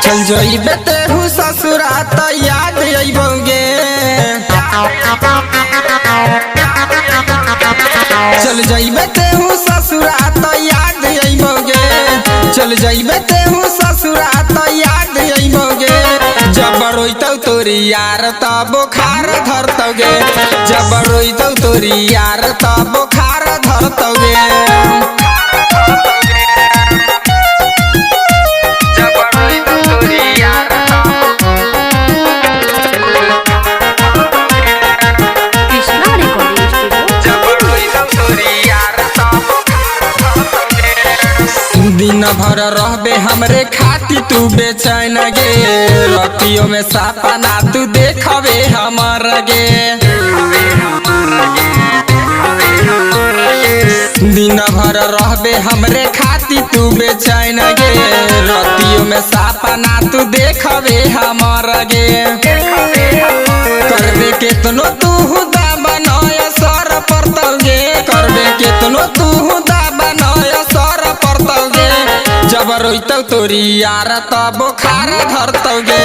चल जइबे तेहू ससुरा त याद अइबोगे। चल जइबे तेहू ससुरा त याद अइबोगे। चल जइबे तेहू ससुरा त याद अइबोगे। जब रोइतौ तोरी यार त बुखार धरतौगे। जब रोइतौ तोरी यार त बुखार धरतौगे। दिन भर रहबे हमरे खाती तू बेचैन गे। रतियों में सपना तू देखबे हमर गे। दिन भर रहबे हमरे खाती तू बेचैन गे। रतियों में सपना तू देखबे हमर गे। करबे केतनो तू दाबनय सर परतौगे। करबे केतनो तू दाबनय सर परतौगे। जब रोइतौ तोरी यार त बुखार धरतौगे।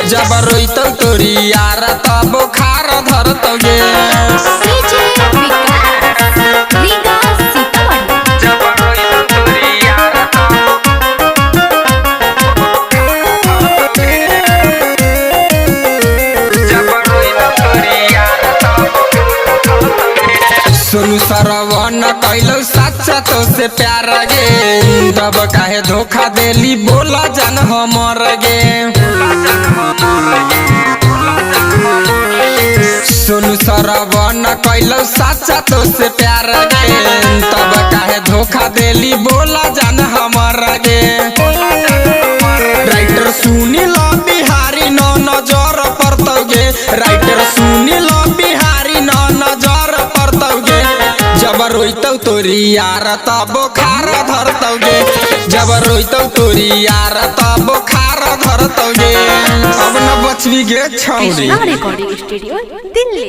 जब रोइतौ तोरी यार त बुखार धरतौगे। सोनू सरवन कैलौ सच्चा तो से प्यार गे। तब काहे धोखा देली बोला जान हमर गे। सोनू सरवन कैलौ सच्चा तो से प्यार गे। तब काहे धोखा देली बोला जान हमर गे। राइटर सुनील बिहारी न नजर परतौगे। राइटर सुनील बिहारी न नजर परतौगे। जब रोइतौ तोरी यार त बुखार धरतौगे। जब रोइतौ तोरी यार त बुखार धरतौगे। अब न बचबी गे छौरी। Krishna recording studio Delhi.